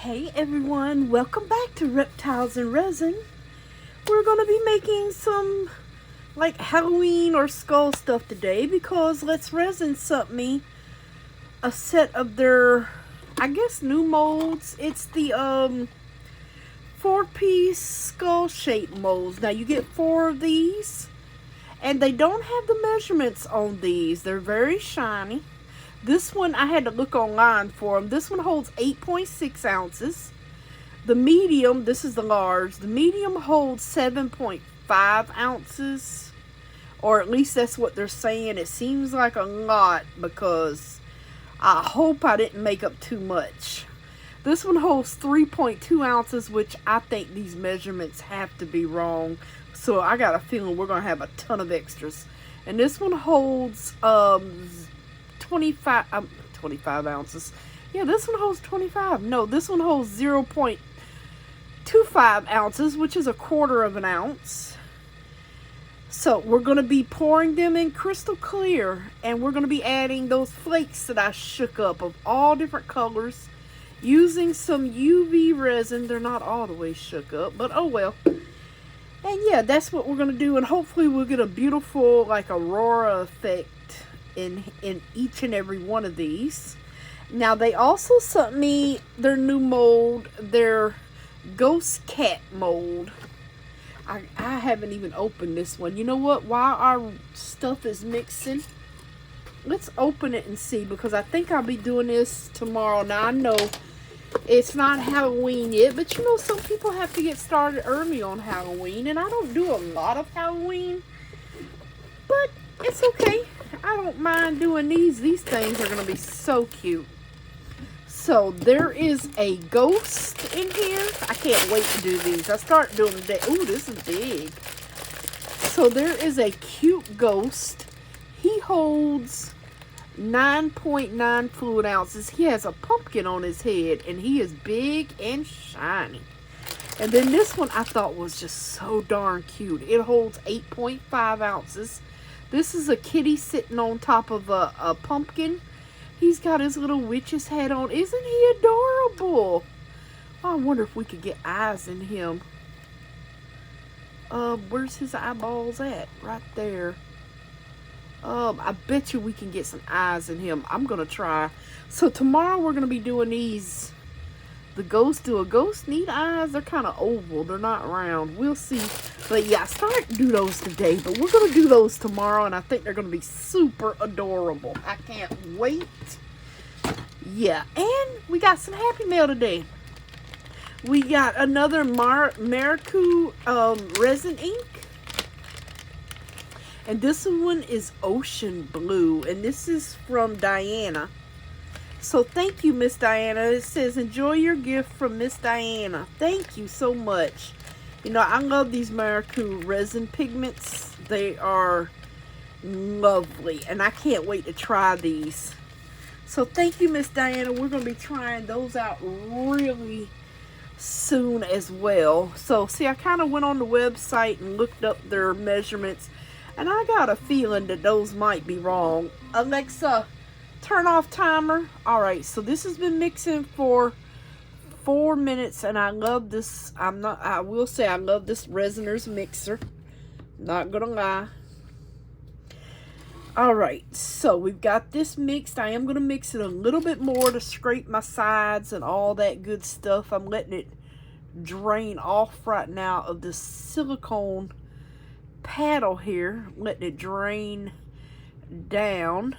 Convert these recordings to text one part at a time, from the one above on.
Hey everyone, welcome back to Reptiles and Resin. We're going to be making some like Halloween or skull stuff today because Let's Resin sent me a set of their, I guess, new molds. It's the 4-piece skull shape molds. Now you get 4 of these and they don't have the measurements on these. They're very shiny. This one, I had to look online for them. This one holds 8.6 ounces. The medium, this is the large. The medium holds 7.5 ounces. Or at least that's what they're saying. It seems like a lot because I hope I didn't make up too much. This one holds 3.2 ounces, which I think these measurements have to be wrong. So I got a feeling we're going to have a ton of extras. And this one holds 25 ounces. Yeah, this one holds 25. No, this one holds 0.25 ounces, which is a quarter of an ounce. So we're going to be pouring them in crystal clear, and we're going to be adding those flakes that I shook up of all different colors using some UV resin. They're not all the way shook up, but oh well. And yeah, that's what we're going to do, and hopefully we'll get a beautiful like aurora effect in each and every one of these. Now they also sent me their new mold, their ghost cat mold. I haven't even opened this one. You know what, while our stuff is mixing, let's open it and see, because I think I'll be doing this tomorrow. Now I know it's not Halloween yet, but you know, some people have to get started early on Halloween, and I don't do a lot of Halloween, but it's okay. I don't mind doing these. These things are going to be so cute. So there is a ghost in here. I can't wait to do these. I start doing the day. Ooh, this is big. So there is a cute ghost. He holds 9.9 fluid ounces. He has a pumpkin on his head, and he is big and shiny. And then this one I thought was just so darn cute. It holds 8.5 ounces. This is a kitty sitting on top of a pumpkin. He's got his little witch's hat on. Isn't he adorable? I wonder if we could get eyes in him. Where's his eyeballs at? Right there. I bet you we can get some eyes in him. I'm going to try. So tomorrow we're going to be doing these. The ghost, do a ghost need eyes? They're kind of oval. They're not round. We'll see. But yeah, I started to do those today, but we're going to do those tomorrow, and I think they're going to be super adorable. I can't wait. Yeah, and we got some Happy Mail today. We got another Maricu resin ink. And this one is Ocean Blue, and this is from Diana. So thank you, Miss Diana. It says, enjoy your gift from Miss Diana. Thank you so much. You know, I love these Maricu resin pigments. They are lovely, and I can't wait to try these. So thank you, Miss Diana. We're going to be trying those out really soon as well. So see, I kind of went on the website and looked up their measurements, and I got a feeling that those might be wrong. Alexa, turn off timer. Alright, so this has been mixing for 4 minutes, and I love this. I will say I love this Resiners mixer. Not gonna lie. Alright, so we've got this mixed. I am gonna mix it a little bit more to scrape my sides and all that good stuff. I'm letting it drain off right now of the silicone paddle here. Letting it drain down.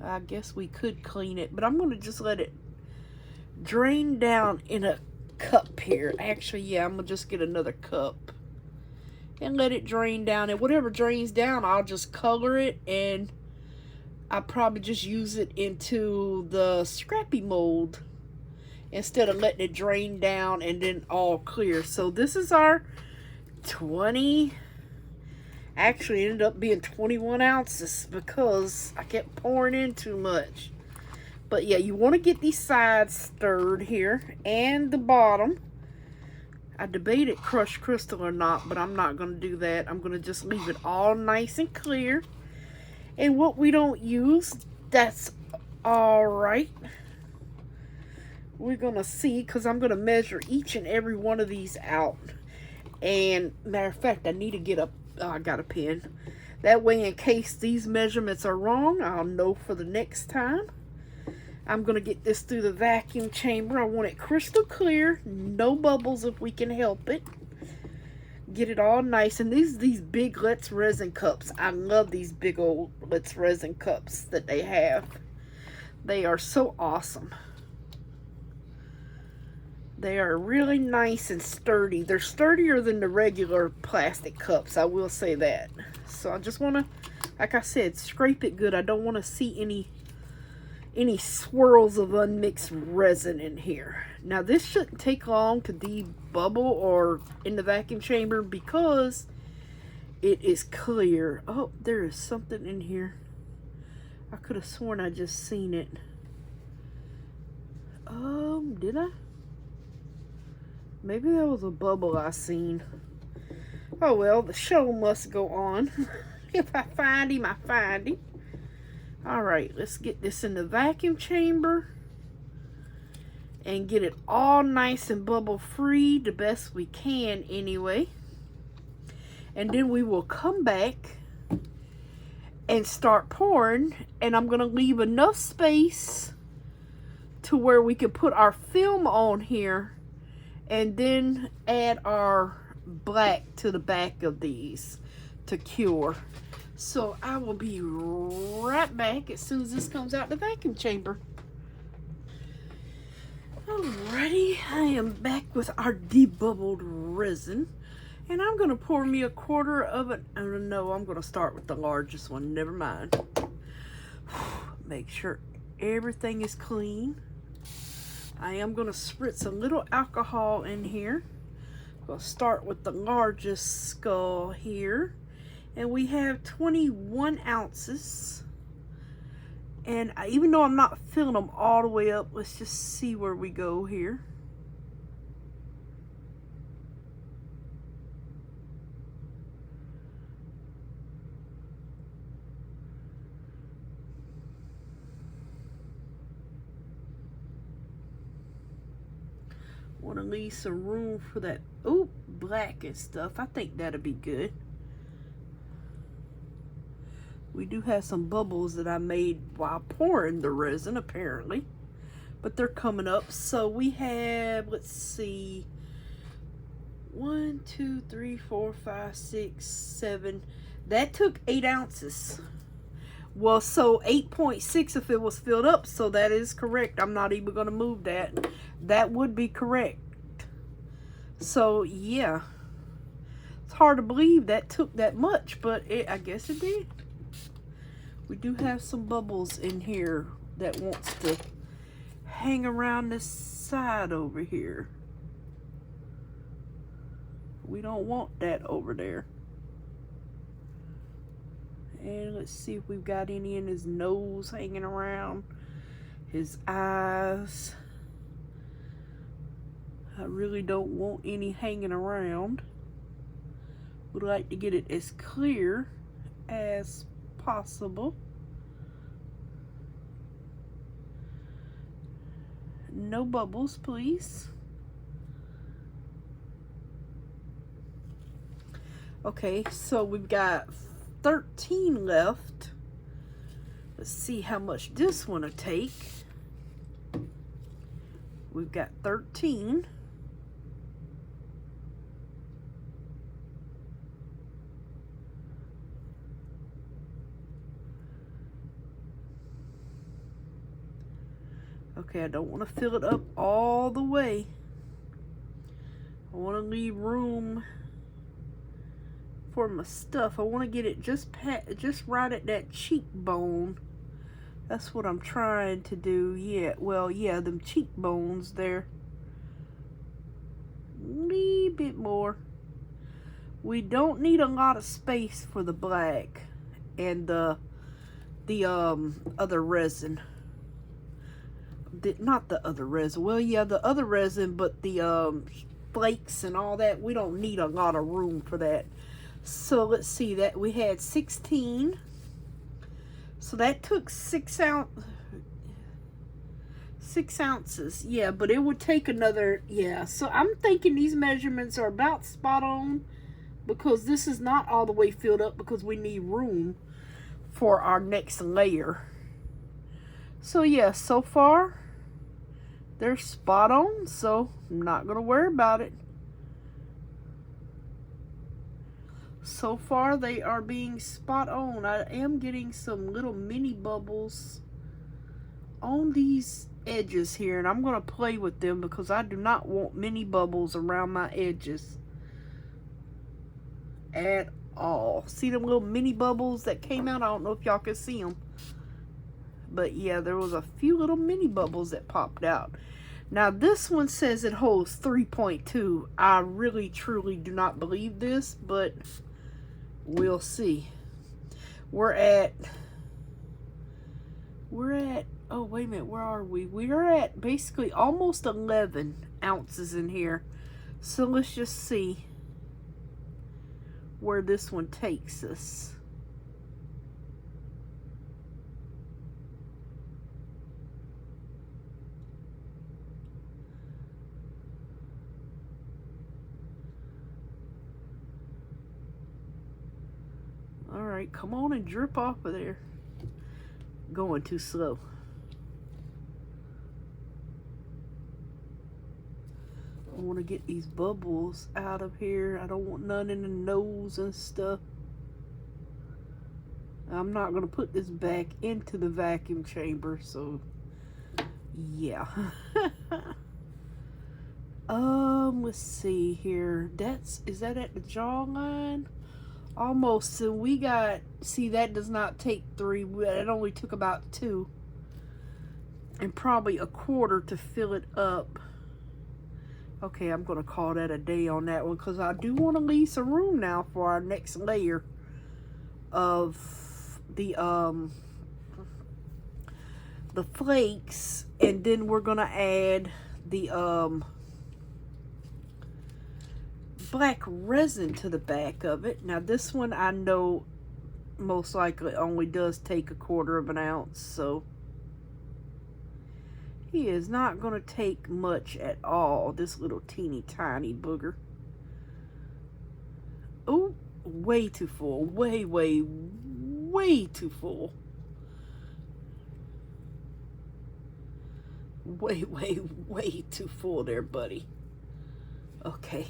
I guess we could clean it, but I'm going to just let it drain down in a cup here. Actually, yeah, I'm going to just get another cup and let it drain down. And whatever drains down, I'll just color it, and I'll probably just use it into the scrappy mold instead of letting it drain down and then all clear. So this is our 20... Actually, it ended up being 21 ounces because I kept pouring in too much. But yeah, you want to get these sides stirred here and the bottom. I debated crushed crystal or not, but I'm not going to do that. I'm going to just leave it all nice and clear. And what we don't use, that's all right. we're gonna see, because I'm gonna measure each and every one of these out. And matter of fact, I need to get I got a pen. That way, in case these measurements are wrong, I'll know for the next time. I'm gonna get this through the vacuum chamber. I want it crystal clear, no bubbles if we can help it. Get it all nice. And these big Let's Resin cups. I love these big old Let's Resin cups that they have. They are so awesome. They are really nice and sturdy. They're sturdier than the regular plastic cups, I will say that. So I just want to, like I said, scrape it good. I don't want to see any swirls of unmixed resin in here. Now this shouldn't take long to debubble or in the vacuum chamber because it is clear. Oh, there is something in here. I could have sworn I just seen it. Did I? Maybe that was a bubble I seen. Oh well, the show must go on. If I find him, I find him. Alright, let's get this in the vacuum chamber and get it all nice and bubble free the best we can anyway. And then we will come back and start pouring, and I'm going to leave enough space to where we can put our film on here and then add our black to the back of these to cure. So I will be right back as soon as this comes out the vacuum chamber. Alrighty, I am back with our debubbled resin. And I'm going to pour me a quarter of it. Oh no, I'm going to start with the largest one. Never mind. Make sure everything is clean. I am going to spritz a little alcohol in here. We'll start with the largest skull here. And we have 21 ounces. And even though I'm not filling them all the way up, let's just see where we go here. Want to leave some room for that black and stuff. I think that'll be good. We do have some bubbles that I made while pouring the resin, apparently. But they're coming up. So we have, let's see, 1, 2, 3, 4, 5, 6, 7. That took 8 ounces. Well, so 8.6 if it was filled up. So that is correct. I'm not even going to move that. That would be correct. So, yeah. It's hard to believe that took that much, but I guess it did. We do have some bubbles in here that wants to hang around this side over here. We don't want that over there. And let's see if we've got any in his nose hanging around. His eyes. I really don't want any hanging around. Would like to get it as clear as possible. No bubbles, please. Okay, so we've got 13 left. Let's see how much this one will take. We've got 13. Okay, I don't want to fill it up all the way. I want to leave room for my stuff. I want to get it just right at that cheekbone. That's what I'm trying to do. Yeah, well, yeah, them cheekbones there. A little bit more. We don't need a lot of space for the black and the other resin. Not the other resin. Well, yeah, the other resin, but the flakes and all that. We don't need a lot of room for that. So let's see, that we had 16. So that took 6 6 ounces. Yeah, but it would take another, yeah. So I'm thinking these measurements are about spot on, because this is not all the way filled up because we need room for our next layer. So yeah, so far they're spot on, so I'm not gonna worry about it. So far they are being spot on. I am getting some little mini bubbles on these edges here, and I'm gonna play with them because I do not want mini bubbles around my edges at all. See them little mini bubbles that came out? I don't know if y'all can see them, but yeah, there was a few little mini bubbles that popped out. Now this one says it holds 3.2. I really truly do not believe this, but we'll see. We're at, oh wait a minute, where are we? We are at basically almost 11 ounces in here. So let's just see where this one takes us. All right, come on and drip off of there. Going too slow. I want to get these bubbles out of here. I don't want none in the nose and stuff. I'm not going to put this back into the vacuum chamber, so yeah. Let's see here. Is that at the jawline? Almost. So we got, see, that does not take 3. It only took about 2. And probably a quarter to fill it up. Okay, I'm going to call that a day on that one, because I do want to leave some room now for our next layer of the flakes. And then we're going to add the black resin to the back of it. Now this one I know most likely only does take a quarter of an ounce, so he is not going to take much at all, this little teeny tiny booger. Oh, way too full. Way too full. Way too full there, buddy. Okay.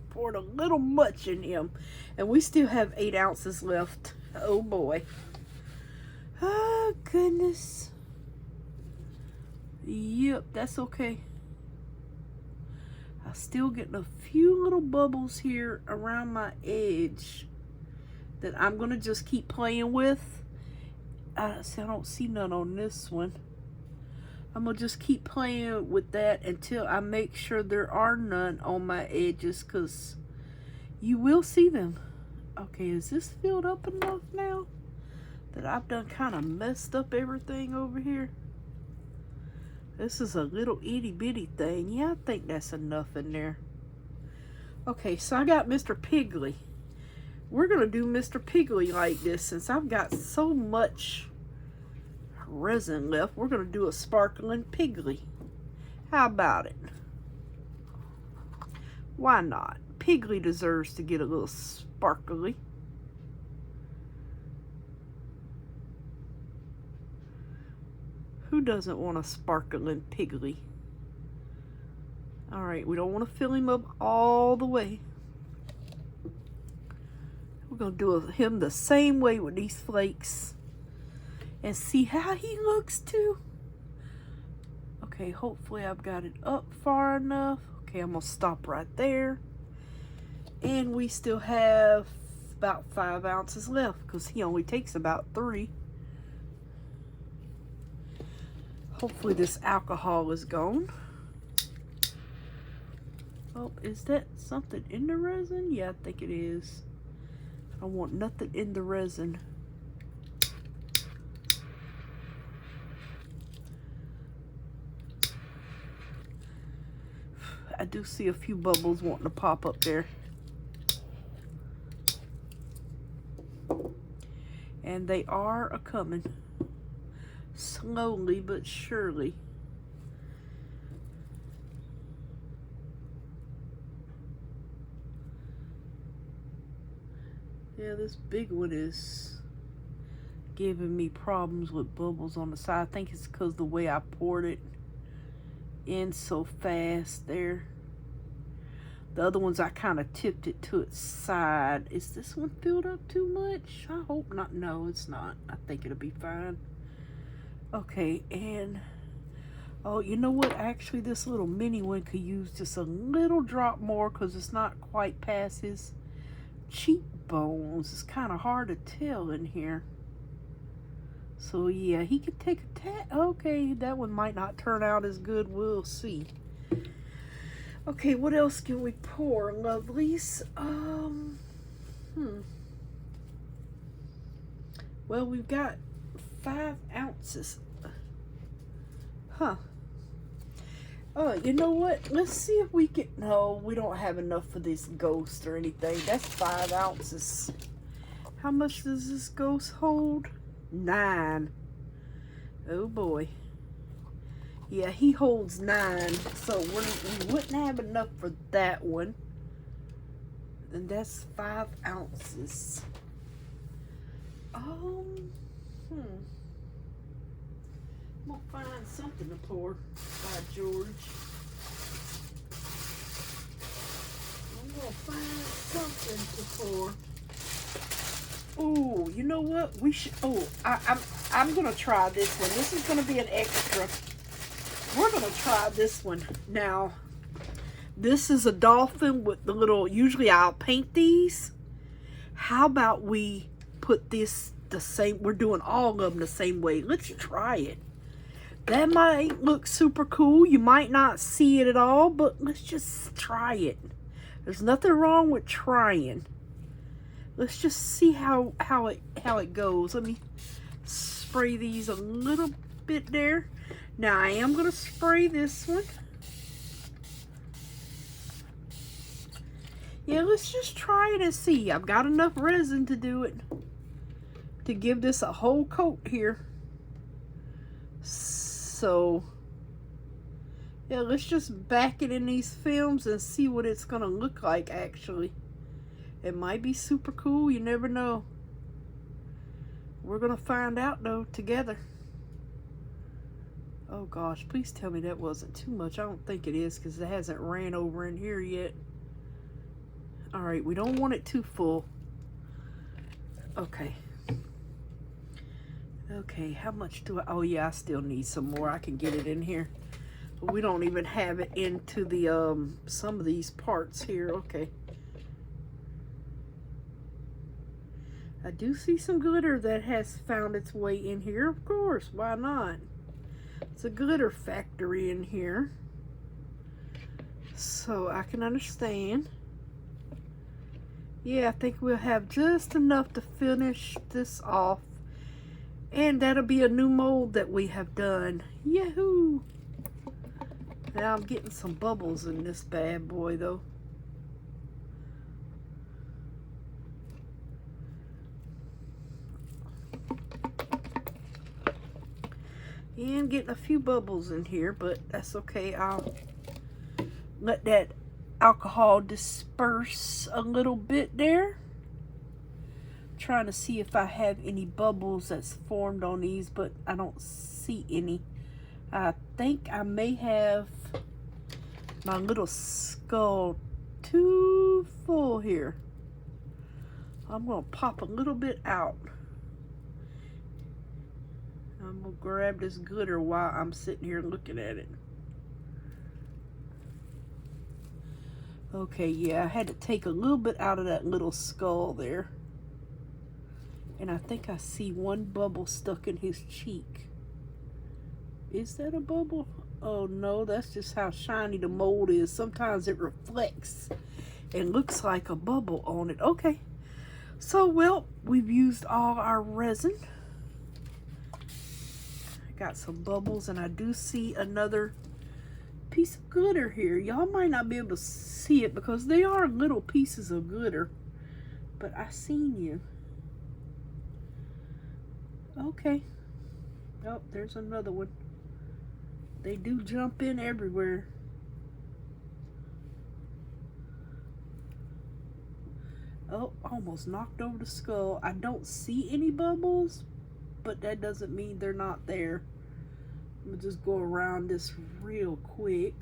Poured a little much in him. And we still have 8 ounces left. Oh boy. Oh goodness. Yep, that's okay. I'm still getting a few little bubbles here around my edge that I'm gonna just keep playing with. See, I don't see none on this one. I'm gonna just keep playing with that until I make sure there are none on my edges, because you will see them. Okay, is this filled up enough now that I've done kind of messed up everything over here? This is a little itty bitty thing. Yeah, I think that's enough in there. Okay, so I got Mr. Piggly. We're gonna do Mr. Piggly like this, since I've got so much resin left. We're gonna do a sparkling Piggly. How about it? Why not? Piggly deserves to get a little sparkly. Who doesn't want a sparkling Piggly? All right, we don't want to fill him up all the way. We're gonna do him the same way with these flakes and see how he looks too. Okay, hopefully I've got it up far enough. Okay, I'm gonna stop right there. And we still have about 5 ounces left, because he only takes about 3. Hopefully this alcohol is gone. Oh, is that something in the resin? Yeah, I think it is. I don't want nothing in the resin. I do see a few bubbles wanting to pop up there. And they are a-coming. Slowly but surely. Yeah, this big one is giving me problems with bubbles on the side. I think it's because the way I poured it in so fast there. The other ones I kind of tipped it to its side. Is this one filled up too much? I hope not. No, it's not. I think it'll be fine. Okay, and oh, you know what? Actually, this little mini one could use just a little drop more because it's not quite past his cheekbones. It's kind of hard to tell in here. So yeah, he could take a tad. Okay, that one might not turn out as good. We'll see. Okay, what else can we pour, lovelies? Well, we've got 5 ounces. Huh. Oh, you know what? Let's see if we can. No, we don't have enough for this ghost or anything. That's 5 ounces. How much does this ghost hold? 9. Oh boy. Yeah, he holds 9. So we wouldn't have enough for that one. And that's 5 ounces. I'm gonna find something to pour, by George. I'm gonna find something to pour. Oh, you know what? We should. Oh, I'm gonna try this one. This is gonna be an extra. We're gonna try this one now. This is a dolphin with the little. Usually, I'll paint these. How about we put this the same? We're doing all of them the same way. Let's try it. That might look super cool. You might not see it at all, but let's just try it. There's nothing wrong with trying. Let's just see how it goes. Let me spray these a little bit there. Now I am gonna spray this one. Yeah, let's just try it and see. I've got enough resin to do it. To give this a whole coat here. So, yeah, let's just back it in these films and see what it's gonna look like actually. It might be super cool, you never know. We're gonna find out though, together. Oh gosh, please tell me that wasn't too much. I don't think it is because it hasn't ran over in here yet. Alright, we don't want it too full. Okay. Okay, how much do I... Oh yeah, I still need some more. I can get it in here. But we don't even have it into the, some of these parts here. Okay. I do see some glitter that has found its way in here. Of course, why not? It's a glitter factory in here. So I can understand. Yeah, I think we'll have just enough to finish this off. And that'll be a new mold that we have done. Yahoo! Now I'm getting some bubbles in this bad boy though. And getting a few bubbles in here, but that's okay. I'll let that alcohol disperse a little bit there. Trying to see if I have any bubbles that's formed on these, but I don't see any. I think I may have my little skull too full here. I'm gonna pop a little bit out. I'm gonna grab this glitter while I'm sitting here looking at it. Okay, yeah, I had to take a little bit out of that little skull there. And I think I see one bubble stuck in his cheek. Is that a bubble? Oh no, that's just how shiny the mold is. Sometimes it reflects and looks like a bubble on it. Okay, so well, we've used all our resin. I got some bubbles and I do see another piece of glitter here. Y'all might not be able to see it because they are little pieces of glitter, but I seen you. Okay, Oh, there's another one. They do jump in everywhere. Oh, almost knocked over the skull. I don't see any bubbles, but that doesn't mean they're not there. I'm gonna just go around this real quick.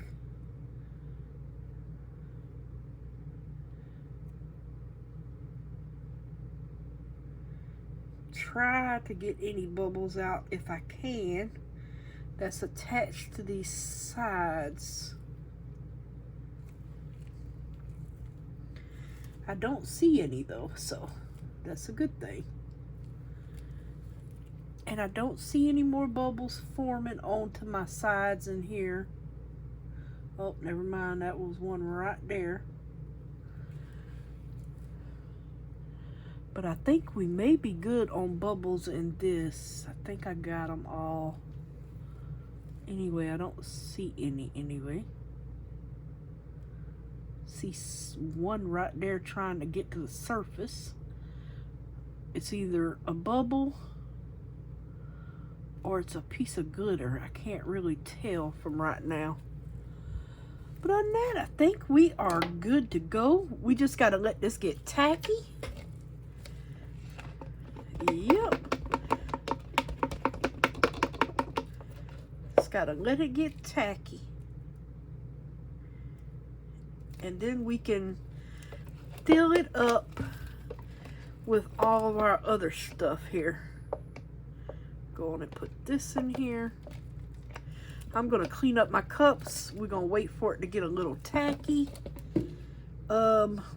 Try to get any bubbles out if I can. That's attached to these sides. I don't see any though, so that's a good thing. And I don't see any more bubbles forming onto my sides in here. Oh, never mind, that was one right there. But I think we may be good on bubbles in this. I think I got them all. Anyway, I don't see any anyway. See one right there trying to get to the surface. It's either a bubble or it's a piece of glitter. I can't really tell from right now. But other than that, I think we are good to go. We just got to let this get tacky. Yep. Just got to let it get tacky. And then we can fill it up with all of our other stuff here. Go on and put this in here. I'm gonna clean up my cups. We're gonna wait for it to get a little tacky.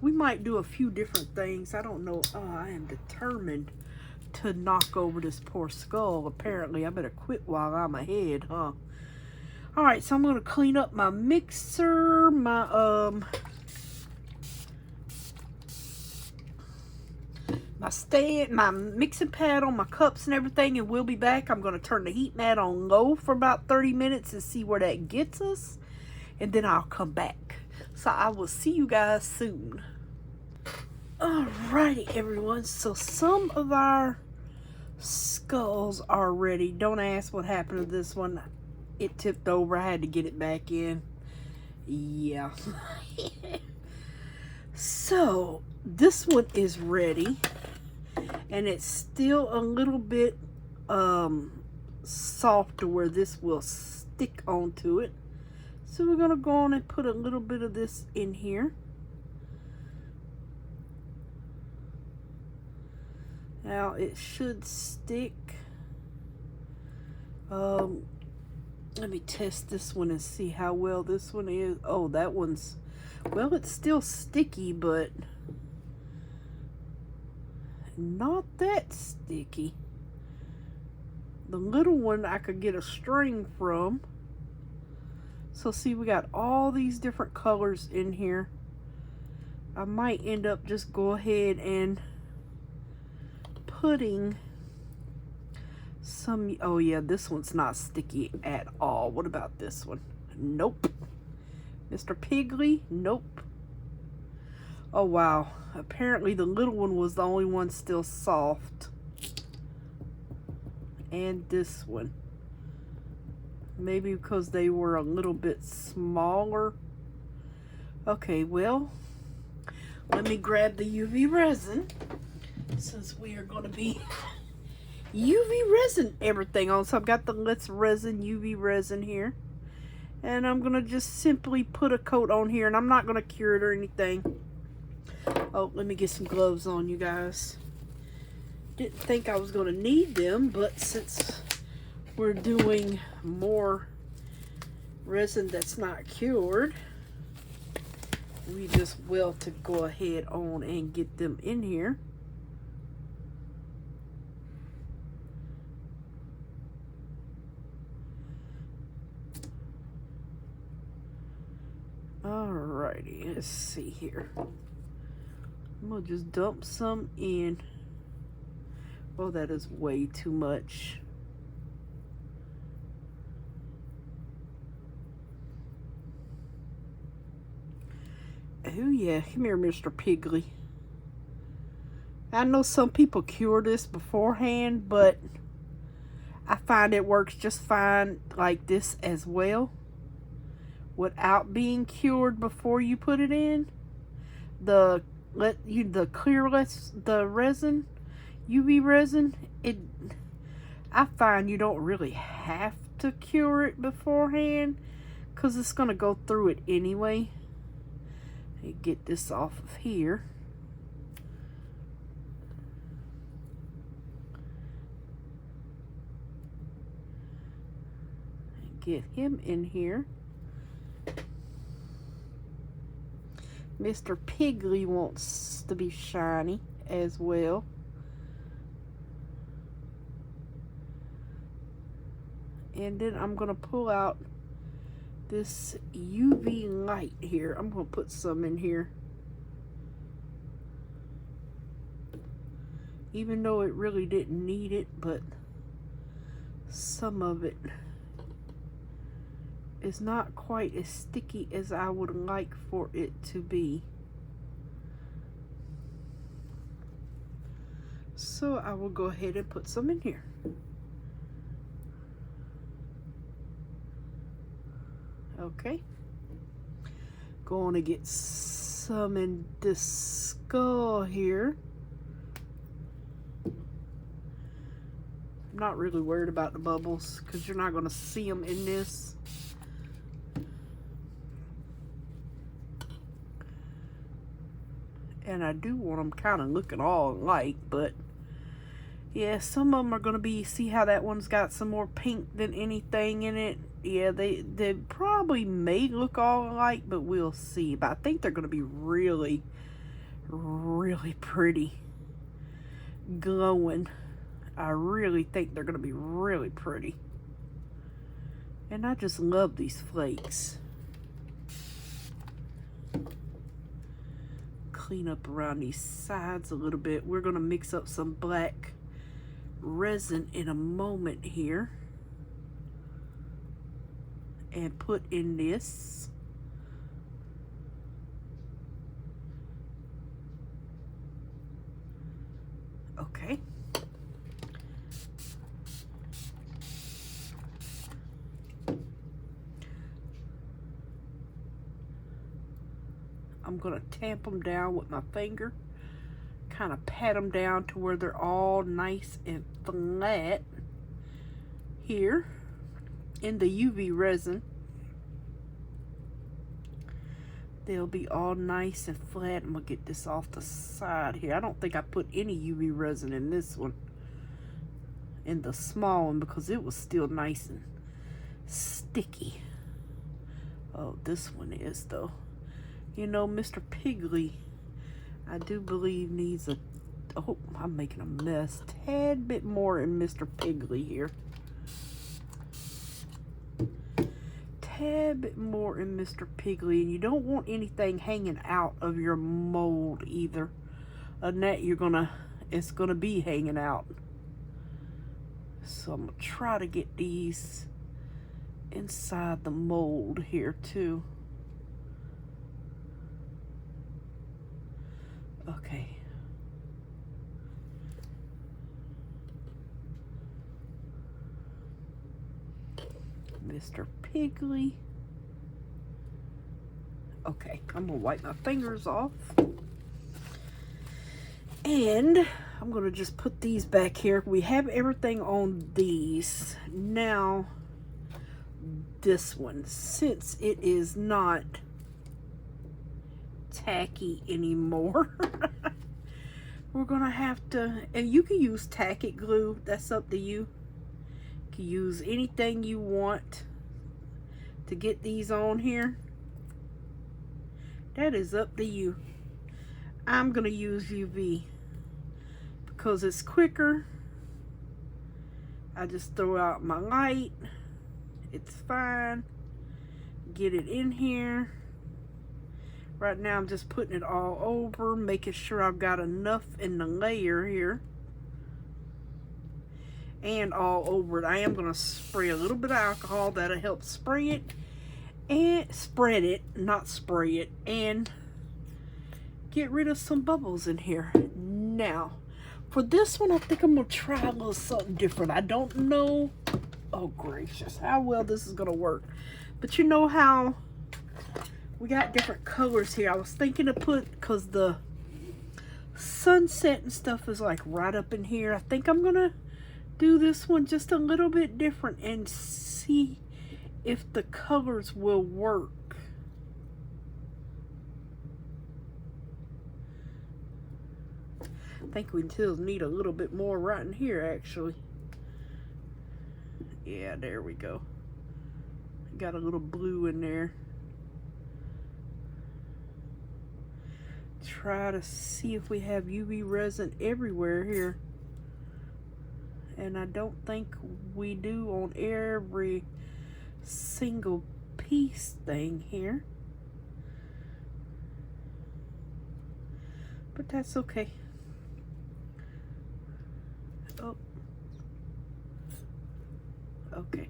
We might do a few different things. I don't know. I am determined to knock over this poor skull. Apparently, I better quit while I'm ahead, huh? Alright, so I'm going to clean up my mixer, my stand, my mixing pad on my cups and everything, and we'll be back. I'm going to turn the heat mat on low for about 30 minutes and see where that gets us, and then I'll come back. So I will see you guys soon. Alrighty, everyone. So some of our skulls are ready. Don't ask what happened to this one. It tipped over. I had to get it back in. Yeah. So this one is ready, and it's still a little bit soft to where this will stick onto it. So we're gonna go on and put a little bit of this in here. Now it should stick. Let me test this one and see how well this one is. Oh, that one's, well, it's still sticky, but not that sticky. The little one I could get a string from. So see, we got all these different colors in here. I might end up just go ahead and putting some, oh yeah, this one's not sticky at all. What about this one? Nope. Mr. Piggly? Nope. Oh wow, apparently the little one was the only one still soft. And this one. Maybe because they were a little bit smaller. Okay, well, let me grab the UV resin, since we are going to be UV resin everything on. So I've got the Let's Resin UV resin here, and I'm going to just simply put a coat on here, and I'm not going to cure it or anything. Oh, let me get some gloves on, you guys. Didn't think I was going to need them, but since we're doing more resin that's not cured, we just will to go ahead on and get them in here. Alrighty, let's see here. I'm gonna just dump some in. Oh, that is way too much. Oh yeah, come here, Mr. Piggly. I know some people cure this beforehand, but I find it works just fine like this as well, without being cured before you put it in. The resin, UV resin, I find you don't really have to cure it beforehand, because it's going to go through it anyway. Let me get this off of here. Get him in here. Mr. Piggly wants to be shiny as well. And then I'm going to pull out this UV light here. I'm going to put some in here. Even though it really didn't need it, but some of it is not quite as sticky as I would like for it to be. So I will go ahead and put some in here. Okay. Going to get some in this skull here. I'm not really worried about the bubbles because you're not going to see them in this. And I do want them kind of looking all alike, but yeah, some of them are going to be, see how that one's got some more pink than anything in it? Yeah, they probably may look all alike, but we'll see. But I think they're going to be really, really pretty. Glowing. I really think they're going to be really pretty. And I just love these flakes. Clean up around these sides a little bit. We're going to mix up some black resin in a moment here and put in this. Okay. I'm going to tamp them down with my finger, kind of pat them down to where they're all nice and flat here in the UV resin. They'll be all nice and flat. I'm going to get this off the side here. I don't think I put any UV resin in this one, in the small one, because it was still nice and sticky. Oh, this one is though. You know, Mr. Piggly, I do believe needs a, oh, I'm making a mess. Tad bit more in Mr. Piggly here. Tad bit more in Mr. Piggly. And you don't want anything hanging out of your mold either. And that it's gonna be hanging out. So I'm gonna try to get these inside the mold here too. Okay. Mr. Piggly. Okay, I'm gonna wipe my fingers off. And I'm gonna just put these back here. We have everything on these. Now, this one, since it is not tacky anymore, we're gonna have to, and you can use tacky glue, that's up to you. You can use anything you want to get these on here. That is up to you. I'm gonna use UV because it's quicker. I just throw out my light, it's fine. Get it in here. Right now I'm just putting it all over, making sure I've got enough in the layer here. And all over it. I am going to spray a little bit of alcohol. That'll help spray it. And spread it, not spray it. And get rid of some bubbles in here. Now, For this one, I think I'm going to try a little something different. I don't know, oh gracious, how well this is going to work. But you know how we got different colors here. I was thinking to put, because the sunset and stuff is like right up in here. I think I'm going to do this one just a little bit different and see if the colors will work. I think we still need a little bit more right in here, actually. Yeah, there we go. Got a little blue in there. Try to see if we have UV resin everywhere here. And I don't think we do on every single piece thing here. But that's okay. Oh. Okay.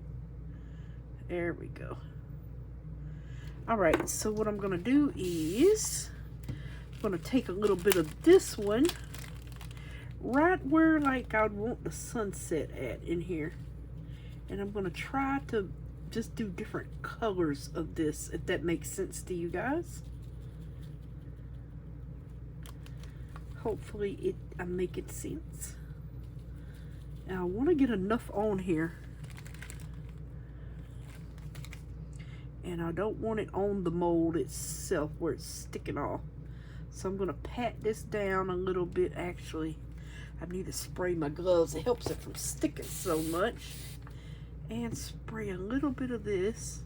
There we go. Alright, so what I'm going to do is I'm going to take a little bit of this one right where like I'd want the sunset at in here. And I'm going to try to just do different colors of this, if that makes sense to you guys. Hopefully I'm making sense. Now I want to get enough on here. And I don't want it on the mold itself where it's sticking off. So I'm going to pat this down a little bit. Actually, I need to spray my gloves. It helps it from sticking so much. And spray a little bit of this.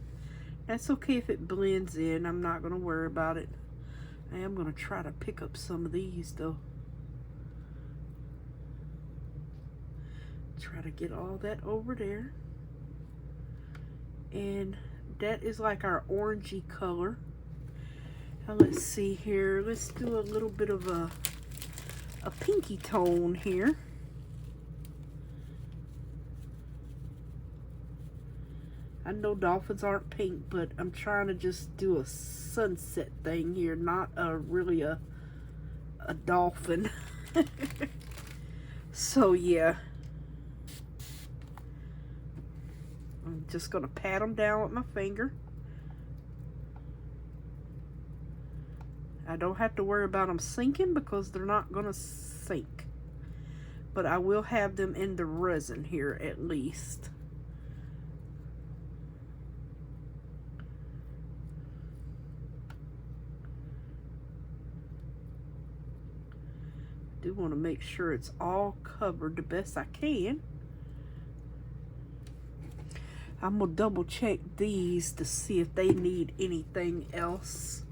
That's okay if it blends in. I'm not going to worry about it. I am going to try to pick up some of these though. Try to get all that over there. And that is like our orangey color. Now let's see here. Let's do a little bit of a pinky tone here. I know dolphins aren't pink, but I'm trying to just do a sunset thing here, not really a dolphin. So yeah. I'm just going to pat them down with my finger. I don't have to worry about them sinking because they're not going to sink. But I will have them in the resin here at least. I do want to make sure it's all covered the best I can. I'm going to double check these to see if they need anything else.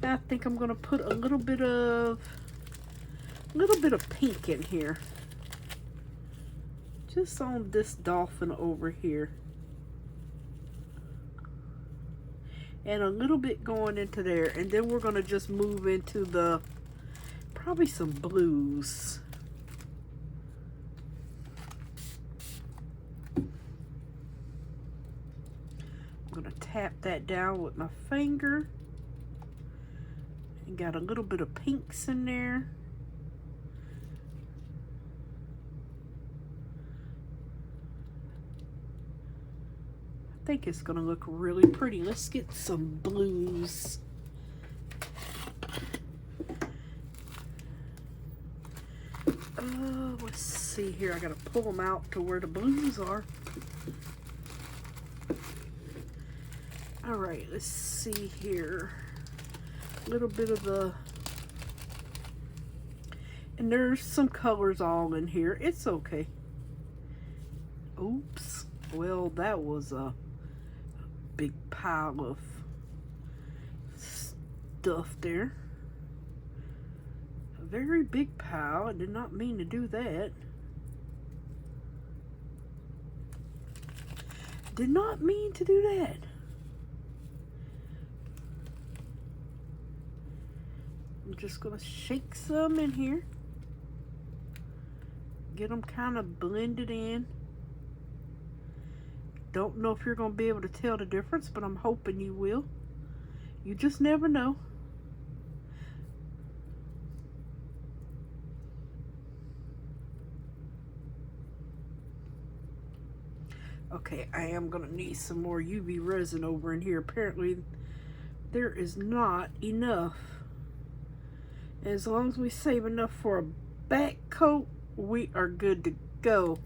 And I think I'm going to put a little bit of pink in here. Just on this dolphin over here. And a little bit going into there. And then we're going to just move into the, probably some blues. I'm going to tap that down with my finger. And got a little bit of pinks in there. I think it's going to look really pretty. Let's get some blues. Let's see here. I got to pull them out to where the blues are. All right, let's see here. A little bit of the, and there's some colors all in here. It's okay. Oops. Well, that was a big pile of stuff there. A very big pile. I did not mean to do that. Did not mean to do that. I'm just going to shake some in here. Get them kind of blended in. Don't know if you're going to be able to tell the difference, but I'm hoping you will. You just never know. Okay, I am gonna need some more UV resin over in here. Apparently there is not enough. As long as we save enough for a back coat, we are good to go.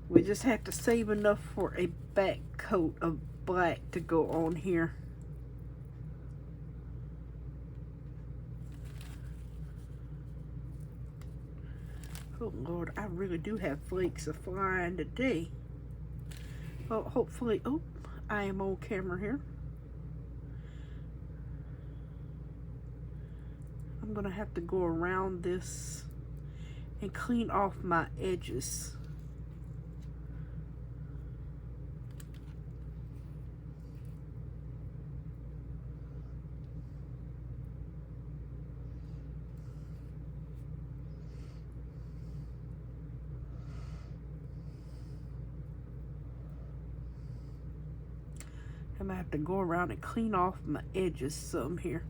We just have to save enough for a back coat of black to go on here. Oh Lord, I really do have flakes of flying today. Well, hopefully, oh, I am on camera here. I'm gonna have to go around this and clean off my edges. I'm gonna have to go around and clean off my edges some here.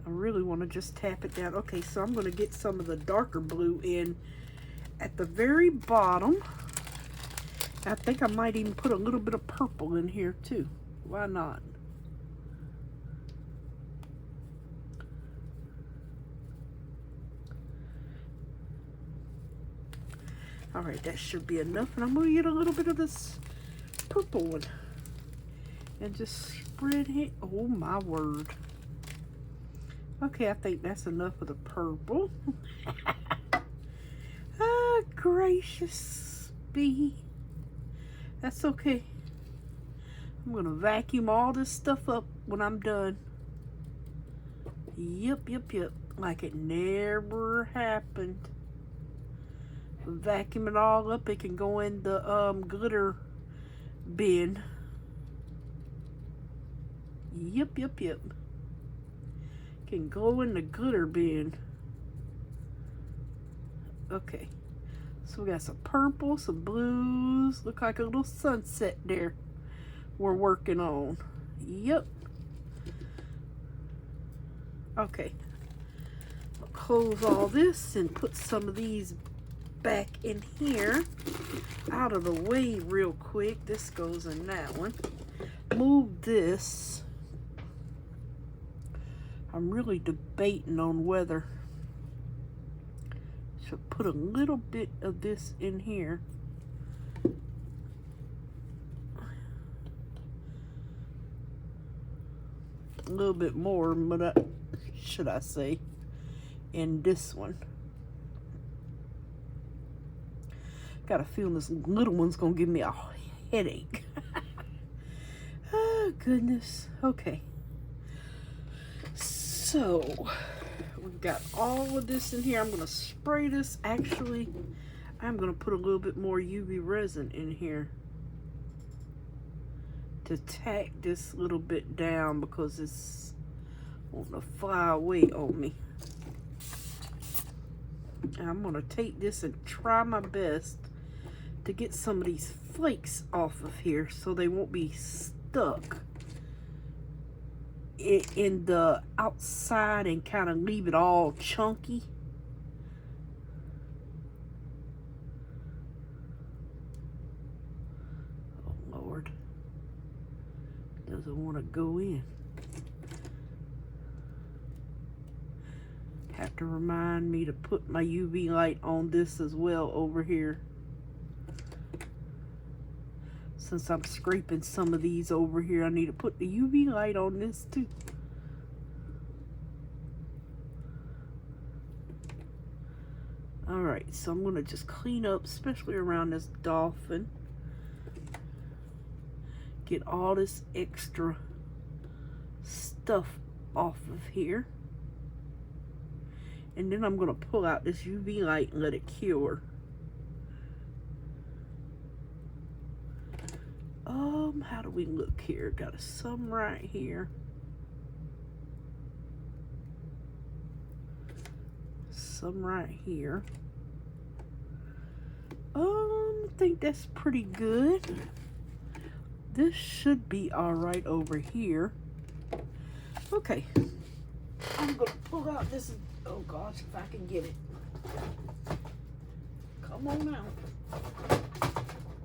I really want to just tap it down. Okay, so I'm going to get some of the darker blue in at the very bottom. I think I might even put a little bit of purple in here too. Why not? All right, that should be enough. And I'm going to get a little bit of this purple one and just spread it. Oh my word. Okay, I think that's enough of the purple. Ah, gracious me. That's okay. I'm gonna vacuum all this stuff up when I'm done. Yep. Like it never happened. Vacuum it all up. It can go in the glitter bin. Yep. Can go in the glitter bin. Okay, so we got some purple, some blues. Look like a little sunset there we're working on. Yep. Okay, I'll close all this and put some of these back in here out of the way real quick. This goes in that one. Move this. I'm really debating on whether I should put a little bit of this in here. A little bit more, but should I say, in this one. Got a feeling this little one's gonna give me a headache. Oh goodness. Okay. So, we've got all of this in here. I'm going to spray this. Actually, I'm going to put a little bit more UV resin in here to tack this little bit down because it's wanting to fly away on me. And I'm going to take this and try my best to get some of these flakes off of here so they won't be stuck in the outside and kind of leave it all chunky. Oh Lord, doesn't want to go in. Have to remind me to put my UV light on this as well over here, since I'm scraping some of these over here. I need to put the UV light on this too. All right, so I'm gonna just clean up, especially around this dolphin. Get all this extra stuff off of here. And then I'm gonna pull out this UV light and let it cure. How do we look here? Got some right here. Some right here. I think that's pretty good. This should be all right over here. Okay. I'm gonna pull out this. Oh gosh, if I can get it. Come on out.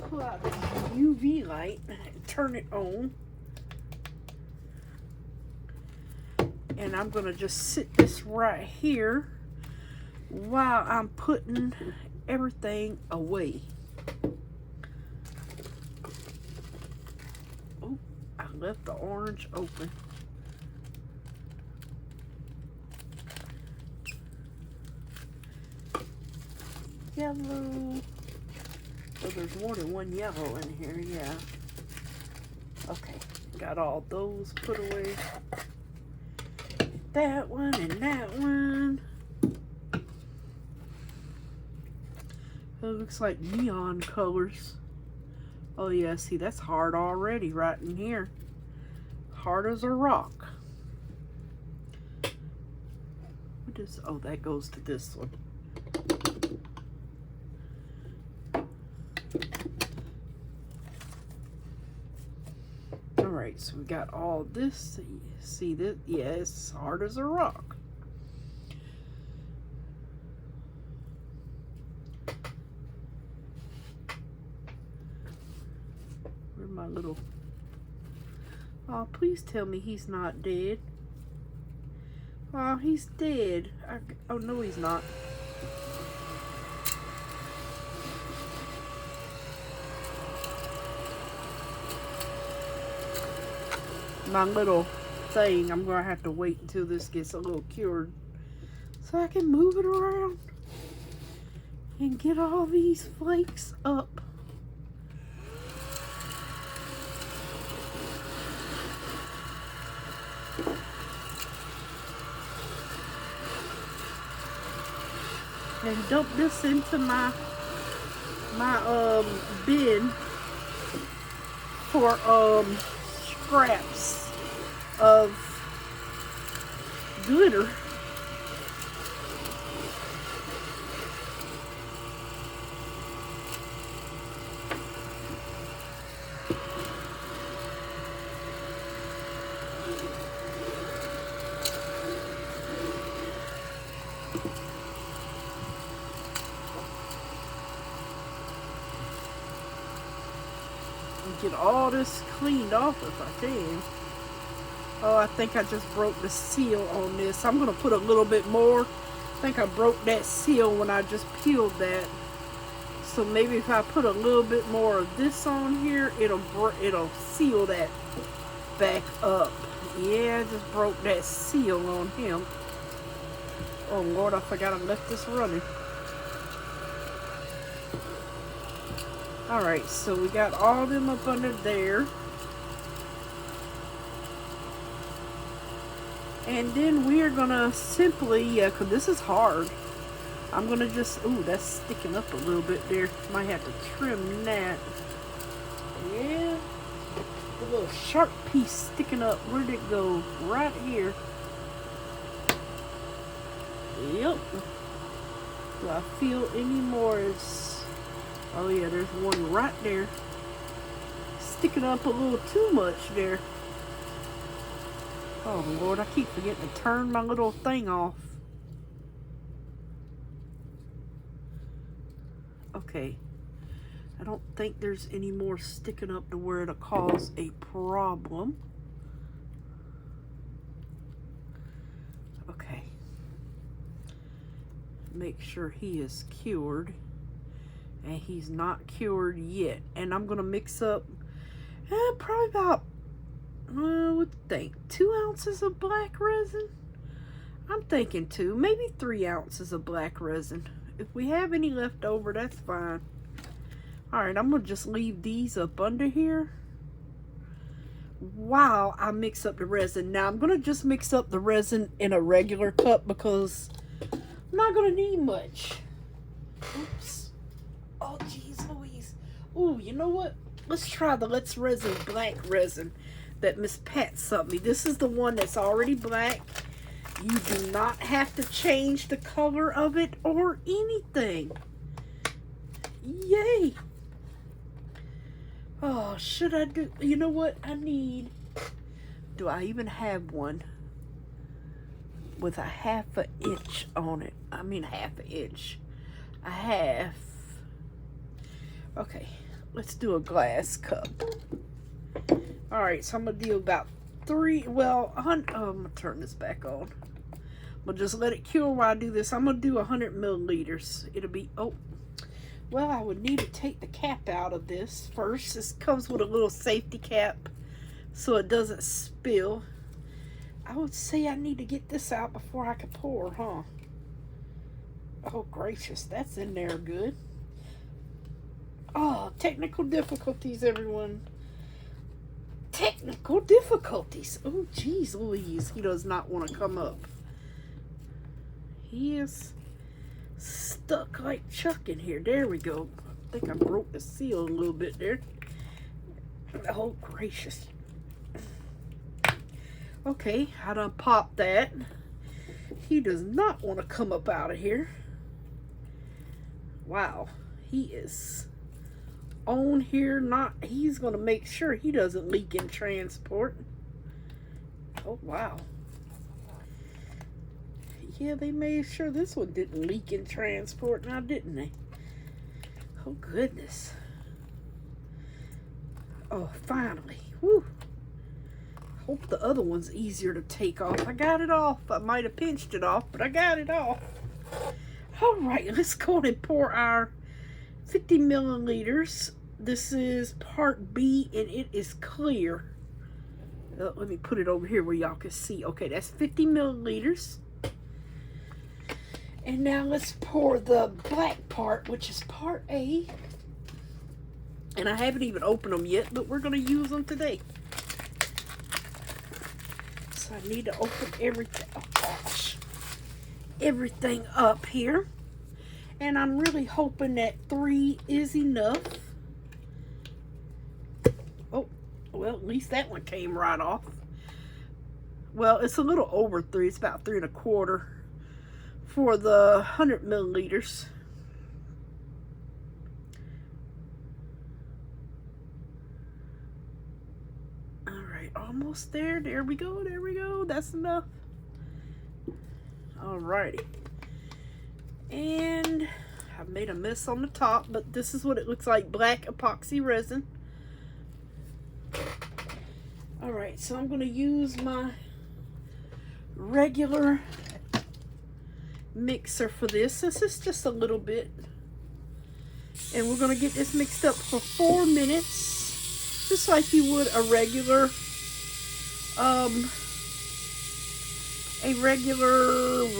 Pull out the UV light and turn it on. And I'm going to just sit this right here while I'm putting everything away. Oh, I left the orange open. Yellow. Oh, there's more than one yellow in here, yeah. Okay, got all those put away. That one and that one. It looks like neon colors. Oh yeah, see, that's hard already right in here. Hard as a rock. What is, oh, that goes to this one. Alright, so we got all this. See this? Yeah, it's hard as a rock. Where's my little... Oh, please tell me he's not dead. Oh, he's dead. Oh, no, he's not. My little thing, I'm gonna have to wait until this gets a little cured so I can move it around and get all these flakes up. And dump this into my bin for scraps of glitter. Get all this cleaned off if I can. Oh, I think I just broke the seal on this. I'm gonna put a little bit more. I think I broke that seal when I just peeled that. So maybe if I put a little bit more of this on here, it'll seal that back up. Yeah, I just broke that seal on him. Oh Lord, I forgot I left this running. Alright, so we got all them up under there. And then we're gonna simply, because this is hard, I'm gonna just, ooh, that's sticking up a little bit there. Might have to trim that. Yeah, the little sharp piece sticking up. Where'd it go? Right here. Yep. Do I feel any more? Oh yeah, there's one right there. Sticking up a little too much there. Oh Lord, I keep forgetting to turn my little thing off. Okay. I don't think there's any more sticking up to where it'll cause a problem. Okay. Make sure he is cured. And he's not cured yet. And I'm gonna mix up probably about what do you think, 2 ounces of black resin? I'm thinking 2, maybe 3 ounces of black resin. If we have any left over, that's fine. Alright, I'm gonna just leave these up under here while I mix up the resin. Now I'm gonna just mix up the resin in a regular cup because I'm not gonna need much. Oops. Oh, geez Louise. Ooh, you know what? Let's try the Let's Resin black resin that Miss Pat sent me. This is the one that's already black. You do not have to change the color of it or anything. Yay. Oh, should I do... You know what I need? Do I even have one with a 1/2 inch on it? I mean 1/2 inch. A half. Okay, let's do a glass cup. All right, so I'm gonna do about 3, well, I'm gonna turn this back on. But just let it cure while I do this. I'm gonna do 100 milliliters. It'll be, oh, well, I would need to take the cap out of this first. This comes with a little safety cap so it doesn't spill. I would say I need to get this out before I can pour, huh? Oh, gracious, that's in there good. Oh, technical difficulties, everyone. Technical difficulties. Oh, geez Louise. He does not want to come up. He is stuck like Chuck in here. There we go. I think I broke the seal a little bit there. Oh, gracious. Okay, I done popped that. He does not want to come up out of here. Wow. He is on here. He's going to make sure he doesn't leak in transport. Oh, wow. Yeah, they made sure this one didn't leak in transport now, didn't they? Oh, goodness. Oh, finally. Whew. Hope the other one's easier to take off. I got it off. I might have pinched it off, but I got it off. All right, let's go ahead and pour our 50 milliliters. This is part B, and it is clear. Let me put it over here where y'all can see. Okay, that's 50 milliliters. And now let's pour the black part, which is part A. And I haven't even opened them yet, but we're going to use them today. So I need to open everything. Oh, gosh. Everything up here. And I'm really hoping that 3 is enough. Oh, well, at least that one came right off. Well, it's a little over 3. It's about 3 1/4 for the 100 milliliters. All right, almost there. There we go. There we go. That's enough. All righty. And I made a mess on the top, but this is what it looks like. Black epoxy resin. All right, so I'm going to use my regular mixer for this. This is just a little bit. And we're going to get this mixed up for 4 minutes, just like you would a regular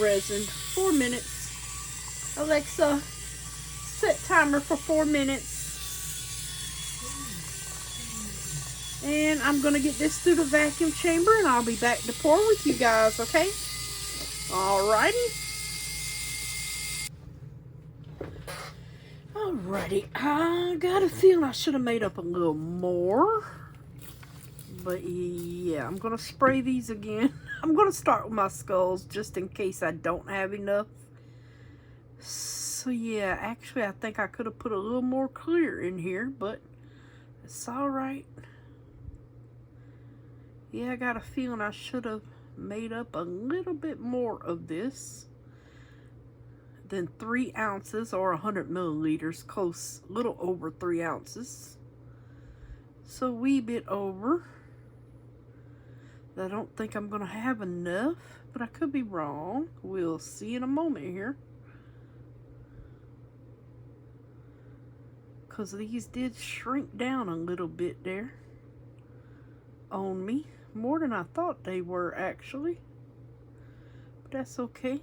resin. 4 minutes. Alexa, set timer for 4 minutes. And I'm going to get this through the vacuum chamber, and I'll be back to pour with you guys, okay? Alrighty. Alrighty. I got a feeling I should have made up a little more. But yeah, I'm going to spray these again. I'm going to start with my skulls just in case I don't have enough. So yeah, actually I think I could have put a little more clear in here, but it's alright. Yeah, I got a feeling I should have made up a little bit more of this than 3 ounces or 100 milliliters, close, a little over 3 ounces. So a wee bit over. I don't think I'm going to have enough, but I could be wrong. We'll see in a moment here. Because these did shrink down a little bit there on me. More than I thought they were, actually. But that's okay.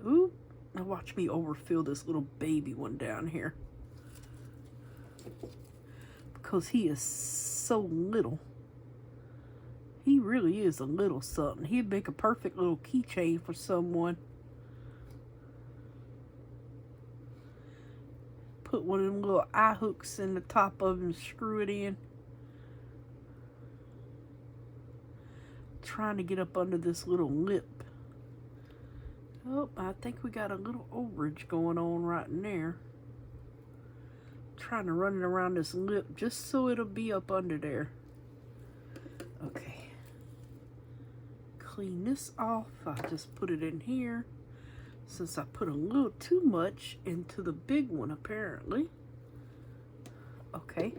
Ooh, now watch me overfill this little baby one down here. Because he is so little. He really is a little something. He'd make a perfect little keychain for someone. Put one of them little eye hooks in the top of him and screw it in. Trying to get up under this little lip. Oh, I think we got a little overage going on right in there. Trying to run it around this lip just so it'll be up under there. Okay. Clean this off. I just put it in here. since I put a little too much into the big one apparently. Okay,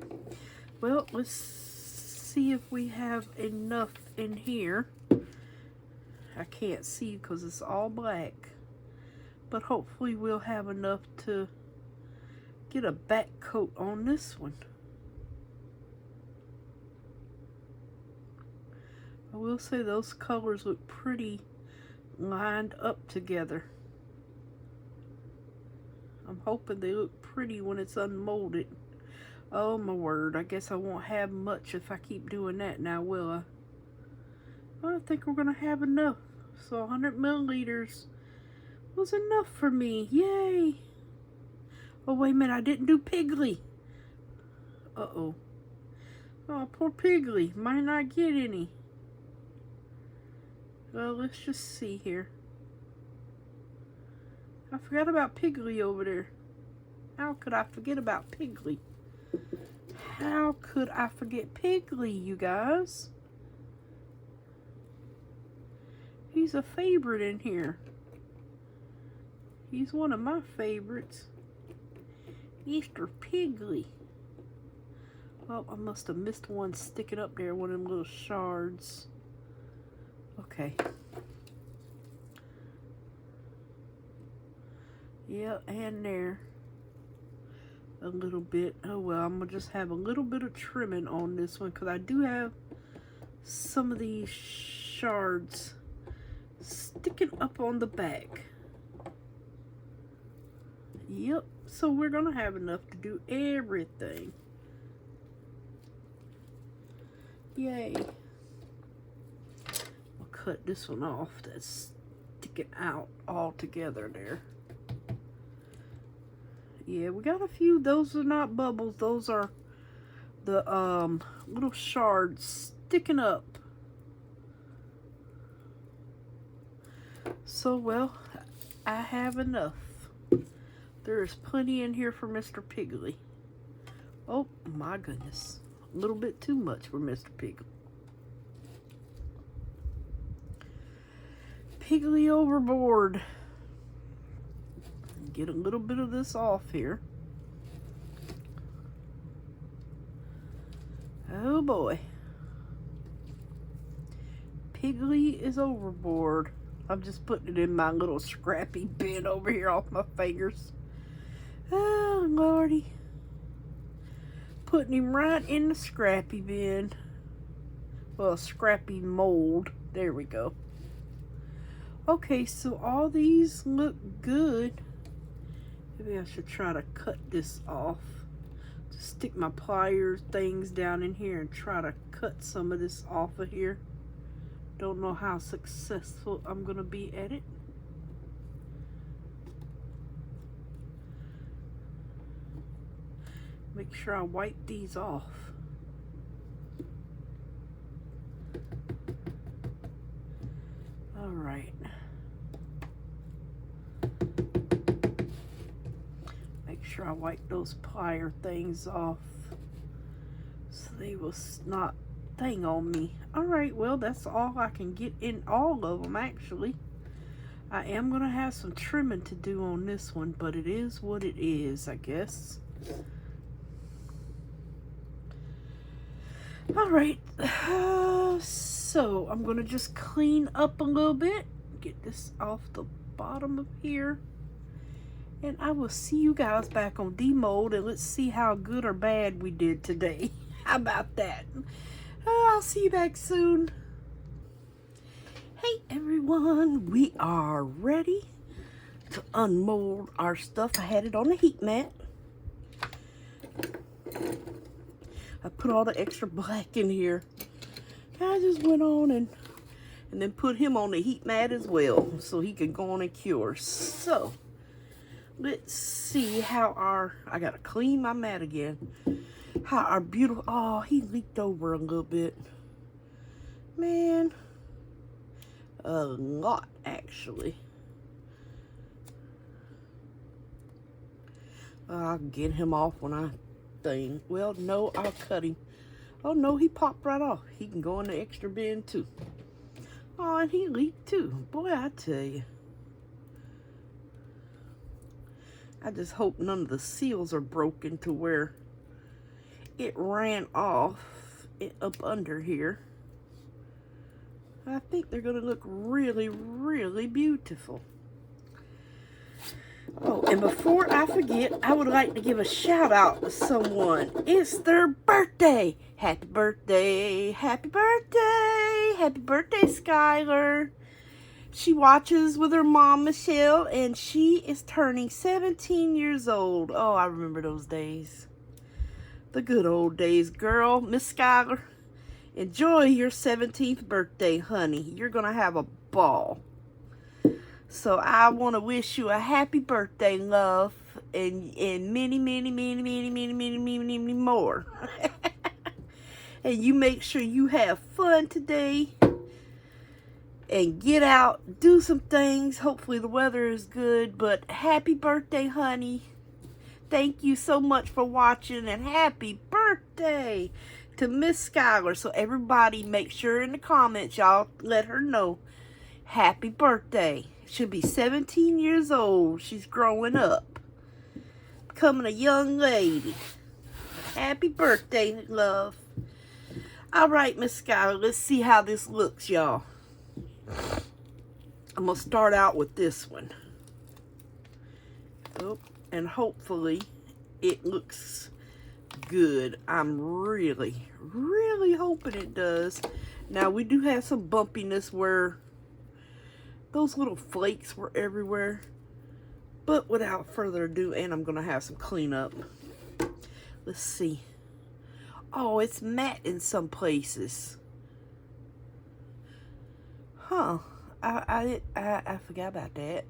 well, let's see if we have enough in here. I can't see because it's all black, but hopefully we'll have enough to get a back coat on this one. I will say those colors look pretty lined up together. I'm hoping they look pretty when it's unmolded. Oh my word, I guess I won't have much if I keep doing that now, will I? I think we're gonna have enough. So 100 milliliters was enough for me. Yay! Oh wait a minute, I didn't do Piggly. Uh-oh. Oh, poor Piggly. Might not get any. Well, let's just see here. I forgot about Piggly over there. How could I forget about Piggly? How could I forget Piggly, you guys? He's a favorite in here. He's one of my favorites. Mr. Piggly. Oh, I must have missed one sticking up there, one of them little shards. Okay. Yeah, and there. A little bit. Oh well, I'm gonna just have a little bit of trimming on this one because I do have some of these shards sticking up on the back. Yep, so we're gonna have enough to do everything. Yay. I'll cut this one off that's sticking out all together there. Yeah, we got a few. Those are not bubbles. Those are the little shards sticking up. So, well, I have enough. There's plenty in here for Mr. Piggly. Oh, my goodness. A little bit too much for Mr. Piggly. Piggly overboard. Get a little bit of this off here. Oh boy. Piggly is overboard. I'm just putting it in my little scrappy bin over here off my fingers. Oh lordy. Putting him right in the scrappy bin. Well, scrappy mold. There we go. Okay, so all these look good. Maybe I should try to cut this off. Just stick my pliers things down in here and try to cut some of this off of here. Don't know how successful I'm gonna be at it. Make sure I wipe these off. All right. Make sure I wipe those plier things off so they will not thing on me. All right, well, that's all I can get in all of them actually. I am gonna have some trimming to do on this one, but it is what it is, I guess. All right, so I'm gonna just clean up a little bit, get this off the bottom of here, and I will see you guys back on Demold, and let's see how good or bad we did today. How about that? I'll see you back soon. Hey everyone, we are ready to unmold our stuff. I had it on the heat mat. I put all the extra black in here. I just went on and then put him on the heat mat as well so he could go on and cure. So let's see how our, I gotta clean my mat again. How our beautiful, oh, he leaked over a little bit. Man, a lot actually. I'll get him off when I thing. Well, no, I'll cut him. Oh no, he popped right off. He can go in the extra bin too. Oh, and he leaked too. Boy, I tell you. I just hope none of the seals are broken to where it ran off up under here. I think they're going to look really, really beautiful. Oh, and before I forget, I would like to give a shout out to someone. It's their birthday. Happy birthday, happy birthday, happy birthday, Skylar. She watches with her mom, Michelle, and she is turning 17 years old. Oh, I remember those days. The good old days, girl. Miss Skylar, enjoy your 17th birthday, honey. You're going to have a ball. So I want to wish you a happy birthday, love, and many, many, many, many, many, many, many, many more. And you make sure you have fun today and get out, do some things. Hopefully the weather is good, but happy birthday, honey. Thank you so much for watching, and happy birthday to Miss Skylar. So everybody make sure in the comments y'all let her know happy birthday. She'll be 17 years old. She's growing up, becoming a young lady. Happy birthday, love. All right, Miss Skylar, let's see how this looks, y'all. I'm going to start out with this one. Oh, and hopefully it looks good. I'm really, really hoping it does. Now, we do have some bumpiness where those little flakes were everywhere. But without further ado, and I'm going to have some cleanup. Let's see. Oh, it's matte in some places. Huh. I forgot about that.